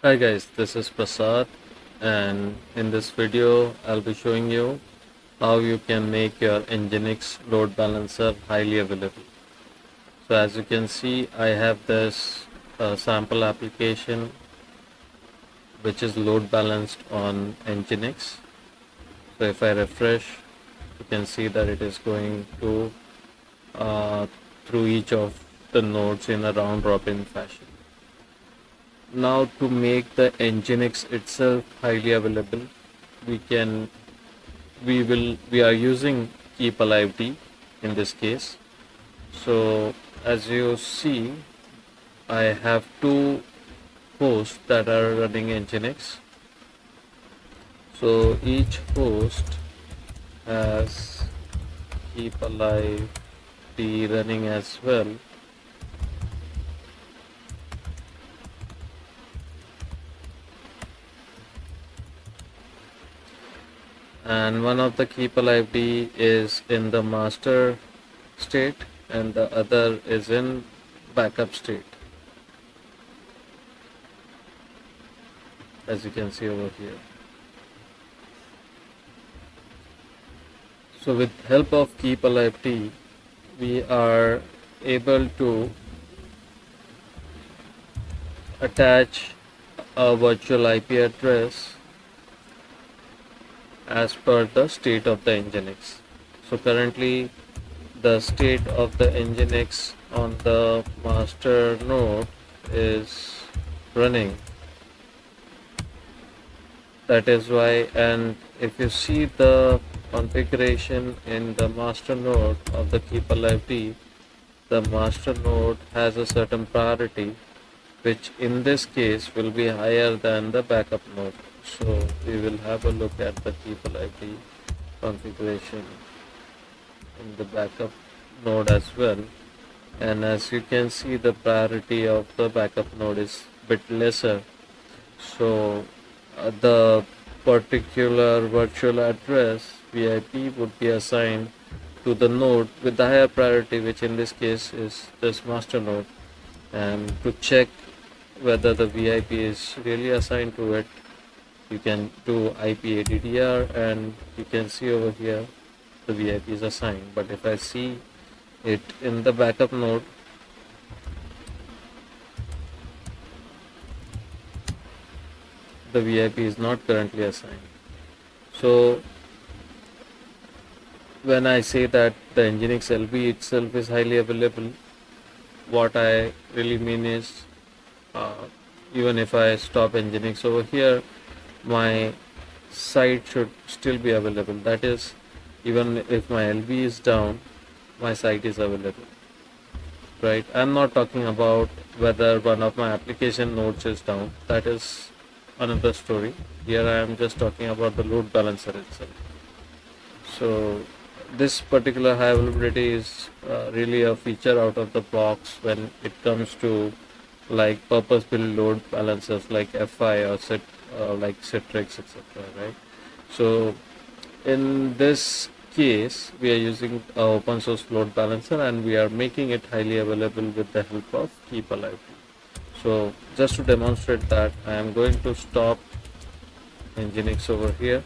Hi guys, this is Prasad, and in this video I'll be showing you how you can make your Nginx load balancer highly available. So as you can see, I have this sample application which is load balanced on Nginx. So if I refresh, you can see that it is going to uh, through each of the nodes in a round robin fashion. Now to make the Nginx itself highly available, we can we are using keepalived in this case. So as you see, I have two hosts that are running Nginx. So each host has keepalived running as well. And one of the keepalived is in the master state and the other is in backup state, as you can see over here. So with help of keepalived, we are able to attach a virtual IP address as per the state of the Nginx. So currently the state of the Nginx on the master node is running. That is why, and if you see the configuration in the master node of the keepalived, the master node has a certain priority, which in this case will be higher than the backup node. So we will have a look at the keepalived configuration in the backup node as well. And as you can see, the priority of the backup node is bit lesser. So the particular virtual address VIP would be assigned to the node with the higher priority, which in this case is this master node. And to check whether the VIP is really assigned to it, you can do IP-ADDR and you can see over here the VIP is assigned. But if I see it in the backup node, the VIP is not currently assigned. So when I say that the Nginx LB itself is highly available, what I really mean is even if I stop Nginx over here, my site should still be available. That is, even if my LB is down, my site is available. Right? I'm not talking about whether one of my application nodes is down. That is another story. Here I am just talking about the load balancer itself. So this particular high availability is really a feature out of the box when it comes to like purpose-built load balancers like FI or like Citrix, etc. Right? So in this case, we are using an open source load balancer and we are making it highly available with the help of keepalived. So just to demonstrate that, I am going to stop Nginx over here.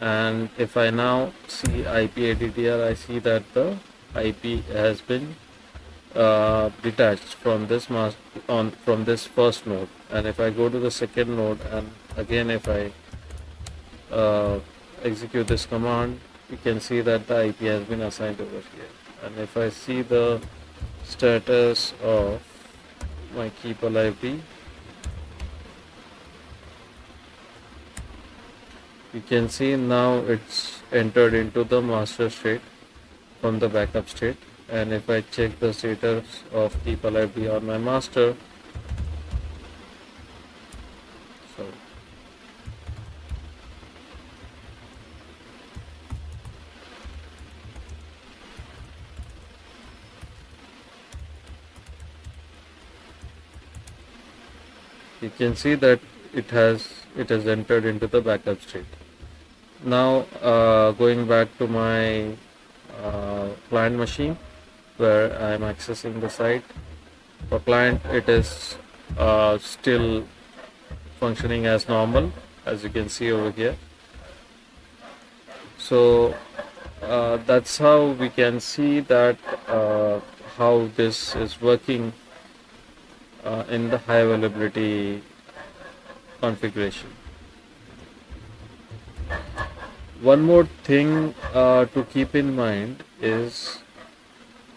And if I now see IP-ADDR, I see that the IP has been detached from this from this first node. And if I go to the second node and again if I execute this command, you can see that the IP has been assigned over here. And if I see the status of my keepalived, you can see now it's entered into the master state from the backup state. And if I check the status of keepalived on my master, so you can see that it has entered into the backup state. Now going back to my client machine where I am accessing the site, For client, it is still functioning as normal, as you can see over here. So that's how we can see that how this is working in the high availability configuration. One more thing to keep in mind is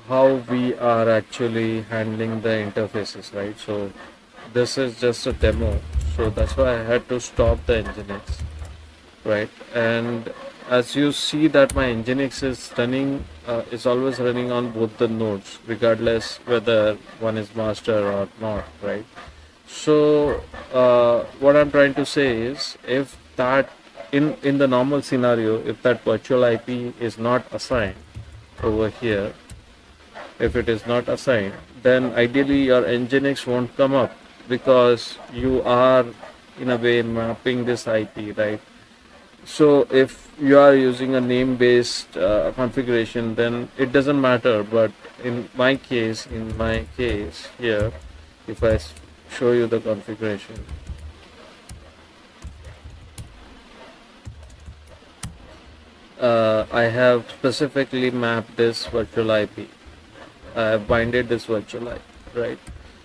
how we are actually handling the interfaces, right? So this is just a demo, so that's why I had to stop the Nginx, right? And as you see that my Nginx is running, is always running on both the nodes, regardless whether one is master or not, right? So what I'm trying to say is, if that in the normal scenario, if that virtual IP is not assigned over here, if it is not assigned, then ideally your Nginx won't come up, because you are in a way mapping this IP, right? So if you are using a name based configuration, then it doesn't matter. But in my case here, if I show you the configuration, I have specifically mapped this virtual IP. I have binded this virtual IP, right?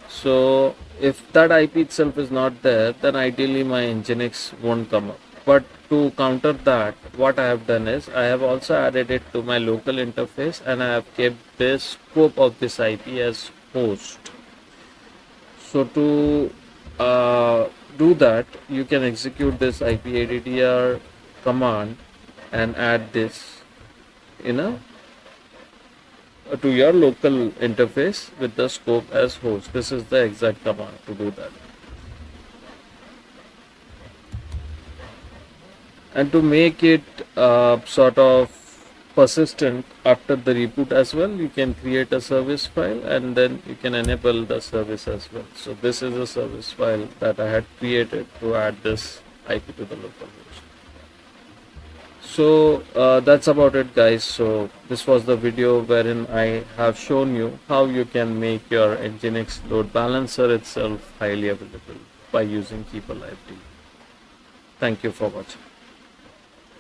So if that IP itself is not there, then ideally my Nginx won't come up. But to counter that, what I have done is I have also added it to my local interface, and I have kept this scope of this IP as host. So to do that, you can execute this IPADDR command and add this in a to your local interface with the scope as host. This is the exact command to do that. And to make it sort of persistent after the reboot as well, you can create a service file and then you can enable the service as well. So this is a service file that I had created to add this IP to the local host. So that's about it, guys. So this was the video wherein I have shown you how you can make your Nginx load balancer itself highly available by using keepalived. Thank you for watching.